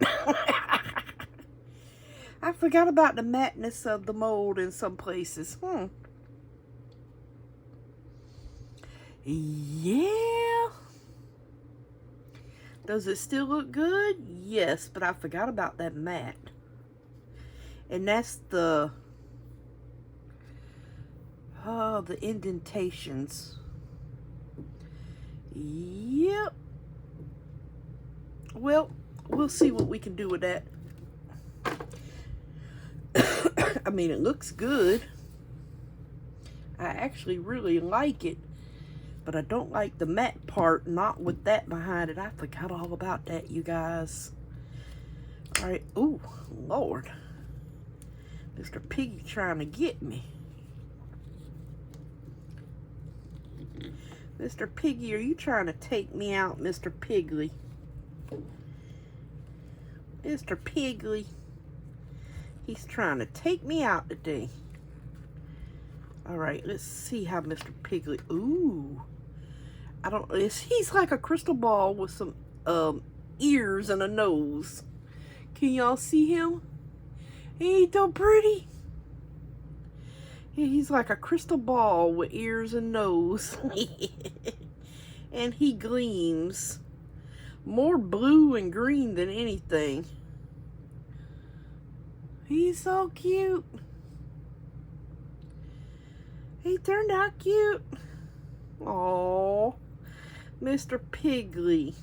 I forgot about the matteness of the mold in some places. Yeah. Does it still look good? Yes, but I forgot about that matte. And that's the indentations. Yep. Well, we'll see what we can do with that. I mean, it looks good. I actually really like it. But I don't like the matte part, not with that behind it. I forgot all about that, you guys. All right. Ooh, Lord. Mr. Piggy trying to get me. Mr. Piggy, are you trying to take me out, Mr. Piggly? Mr. Piggly. He's trying to take me out today. All right, let's see how Mr. Piggly. Ooh. I don't. He's like a crystal ball with some ears and a nose. Can y'all see him? Ain't so pretty? Yeah, he's like a crystal ball with ears and nose. And he gleams more blue and green than anything. He's so cute. He turned out cute. Aww. Mr. Piggly.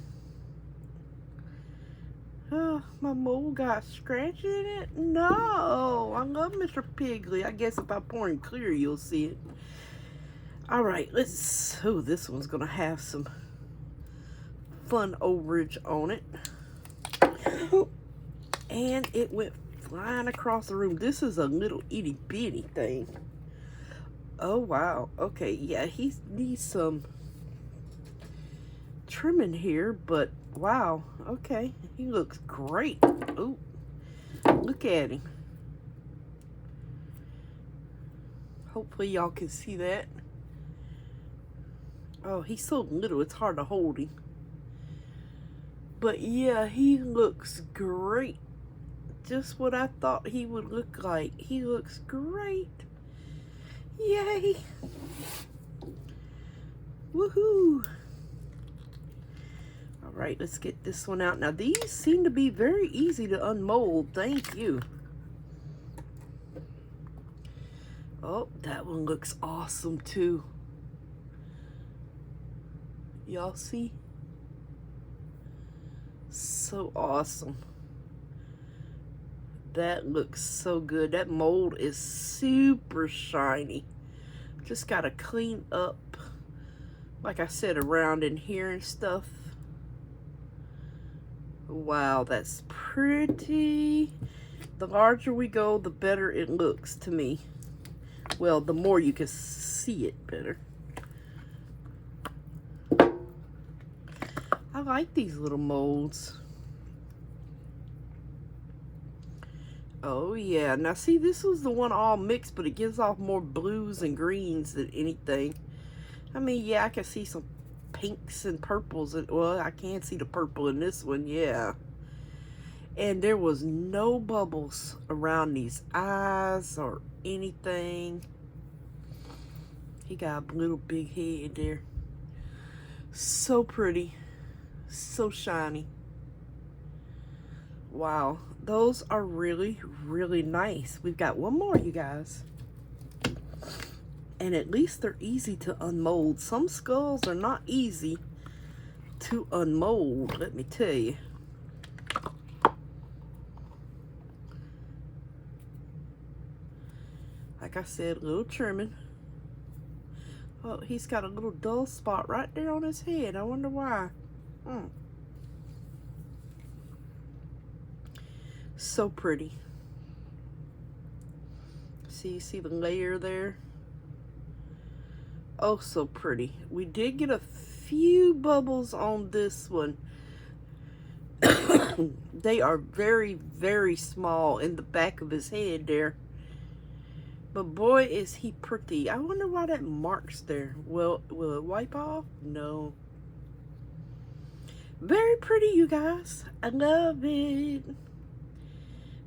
Oh, my mole got scratch in it? No. I love Mr. Piggly. I guess if I pour him clear, you'll see it. Alright, let's... Oh, this one's going to have some fun overage on it. And it went flying across the room. This is a little itty bitty thing. Oh, wow. Okay, yeah, he needs some trimming here, but wow. Okay, he looks great. Oh, look at him. Hopefully y'all can see that. Oh, he's so little, it's hard to hold him. But yeah, he looks great. Just what I thought he would look like. He looks great. Yay. Woohoo. All right, let's get this one out. Now, these seem to be very easy to unmold. Thank you. Oh, that one looks awesome too. Y'all see? So awesome. that looks so good. That mold is super shiny. Just gotta clean up, like I said, around in here and stuff. Wow, that's pretty. The larger we go, the better it looks to me. Well, the more you can see it better. I like these little molds. Oh yeah, now see, this was the one all mixed, but it gives off more blues and greens than anything. I mean, yeah, I can see some pinks and purples. Well, I can't see the purple in this one, yeah. And there was no bubbles around these eyes or anything. He got a little big head there. So pretty. So shiny. Wow, those are really, really nice. We've got one more, you guys. And at least they're easy to unmold. Some skulls are not easy to unmold, let me tell you. Like I said, a little trimming. Oh, he's got a little dull spot right there on his head. I wonder why. So pretty. See the layer there? Oh, so pretty. We did get a few bubbles on this one. They are very, very small in the back of his head there. But boy, is he pretty. I wonder why that mark's there. Will it wipe off? No. Very pretty, you guys. I love it.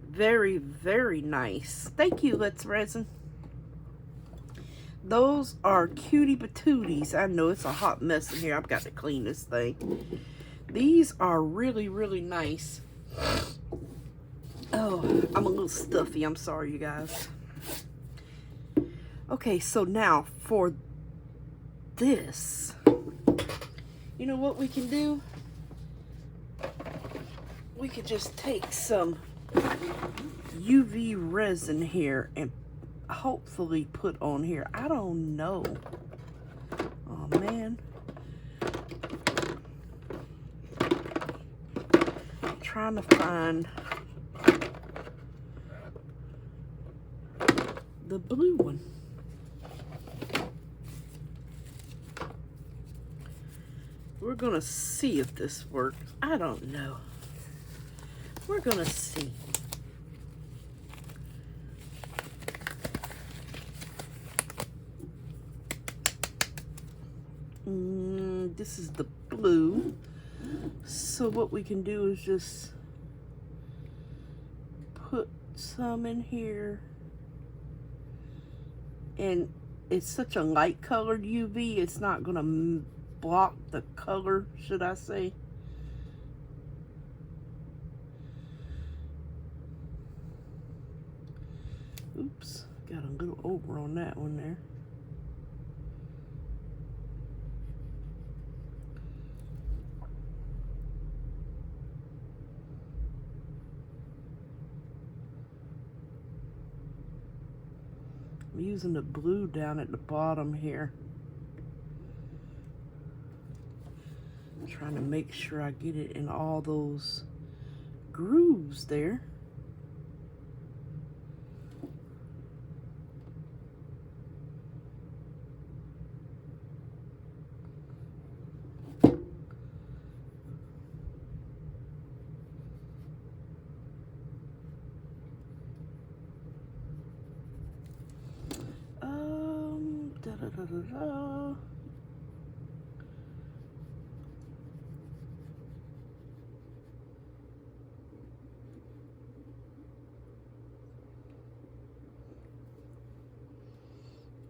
Very, very nice. Thank you, Let's Resin. Those are cutie patooties. I know it's a hot mess in here. I've got to clean this thing. These are really, really nice. Oh, I'm a little stuffy. I'm sorry, you guys. Okay, so now for this, you know what we can do? We could just take some UV resin here and hopefully put on here. I don't know. Oh man. I'm trying to find the blue one. We're gonna see if this works. I don't know. We're gonna see. This is the blue. So what we can do is just put some in here. And it's such a light colored UV, it's not gonna block the color, should I say. Oops, got a little over on that one there. I'm using the blue down at the bottom here. I'm trying to make sure I get it in all those grooves there.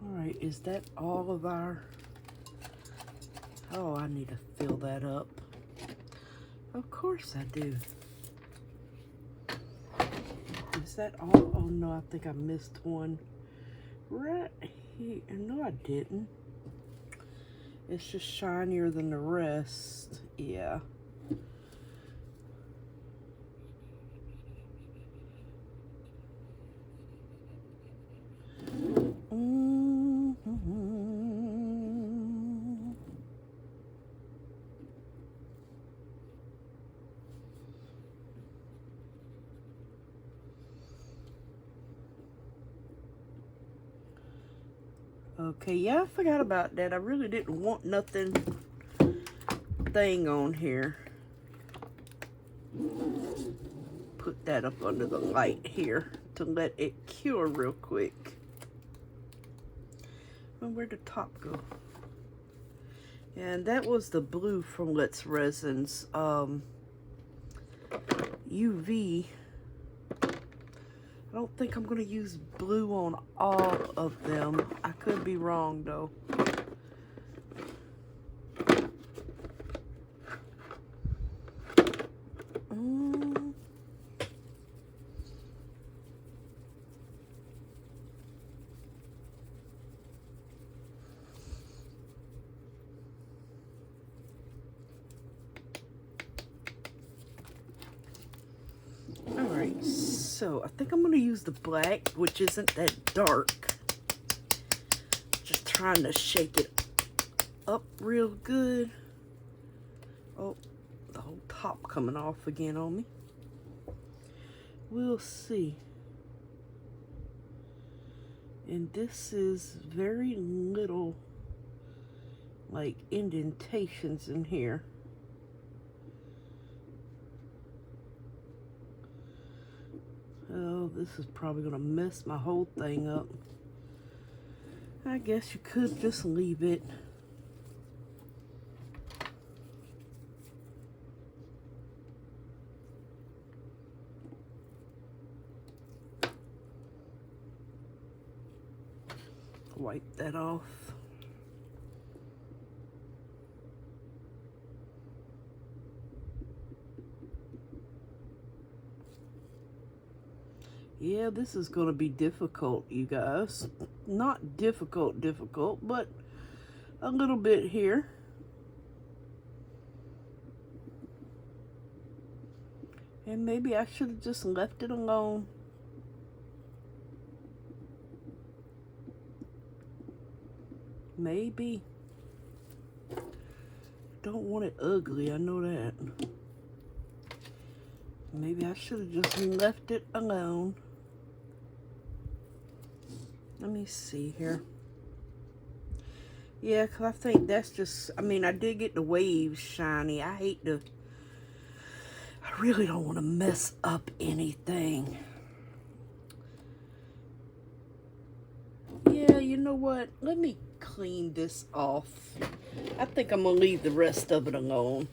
Alright, is that all of our... Oh, I need to fill that up. Of course I do. Is that all? Oh no, I think I missed one. Right here. No, I didn't. It's just shinier than the rest. Yeah. Okay, yeah, I forgot about that. I really didn't want nothing thing on here. Put that up under the light here to let it cure real quick. And where'd the top go? And that was the blue from Let's Resins UV. I don't think I'm gonna use blue on all of them. I could be wrong though. Alright, so I think I'm gonna use the black, which isn't that dark. Just trying to shake it up real good. Oh, the whole top coming off again on me. We'll see. And this is very little, like, indentations in here. Oh, this is probably gonna mess my whole thing up. I guess you could just leave it. Wipe that off. Yeah, this is going to be difficult, you guys. Not difficult, but a little bit here. And maybe I should have just left it alone. Maybe. Don't want it ugly, I know that. Maybe I should have just left it alone. Let me see here. Yeah, because I think that's just, I mean, I did get the waves shiny. I really don't want to mess up anything. Yeah, you know what? Let me clean this off. I think I'm going to leave the rest of it alone.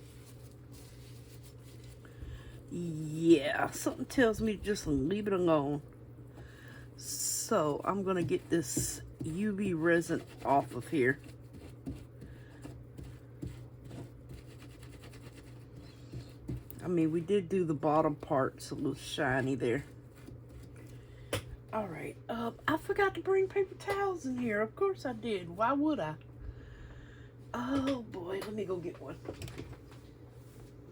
Yeah, something tells me to just leave it alone. So I'm gonna get this UV resin off of here. I mean, we did do the bottom parts a little shiny there. All right, I forgot to bring paper towels in here. Of course I did. Why would I? Oh boy, let me go get one.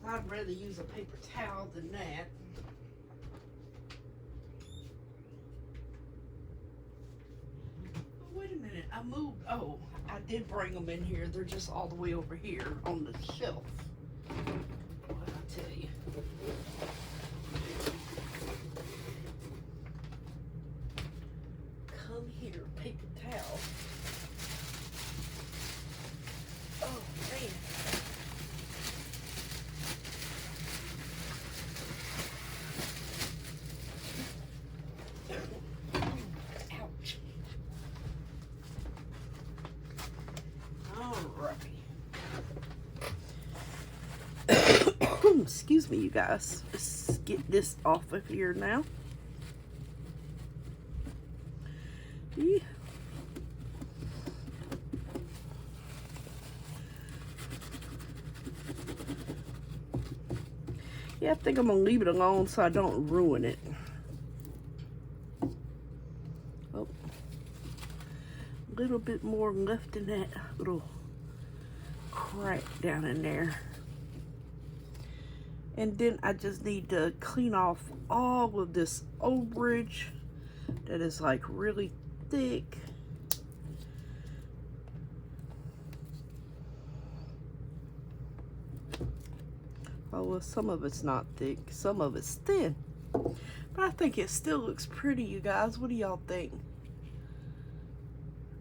I'd rather use a paper towel than that. Oh, wait a minute, I moved. Oh, I did bring them in here. They're just all the way over here on the shelf. What I tell you. Come here, paper towel. Oh, man. Ouch. Alrighty. Excuse me, you guys. Let's get this off of here now. Yeah. Yeah, I think I'm gonna leave it alone so I don't ruin it. Oh, a little bit more left in that little crack down in there. And then I just need to clean off all of this overage that is like really thick. Oh, well, some of it's not thick, some of it's thin. But I think it still looks pretty, you guys. What do y'all think?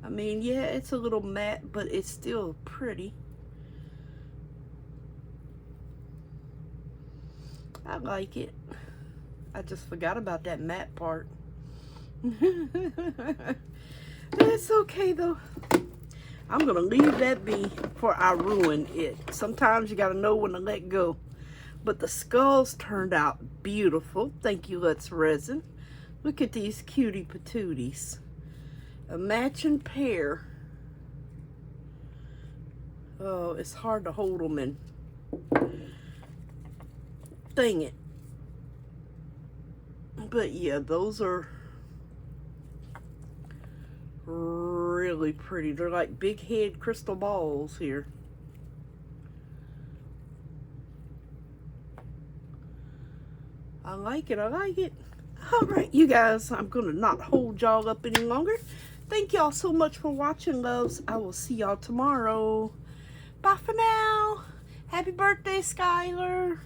I mean, yeah, it's a little matte, but it's still pretty. I like it. I just forgot about that matte part. It's okay though. I'm gonna leave that be before I ruin it. Sometimes you gotta know when to let go. But the skulls turned out beautiful. Thank you, Let's Resin. Look at these cutie patooties. A matching pair. Oh, it's hard to hold them in. Dang it. But yeah, those are really pretty. They're like big head crystal balls here. I like it. I like it. All right, you guys, I'm going to not hold y'all up any longer. Thank y'all so much for watching, loves. I will see y'all tomorrow. Bye for now. Happy birthday, Skylar.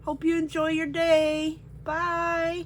Hope you enjoy your day. Bye.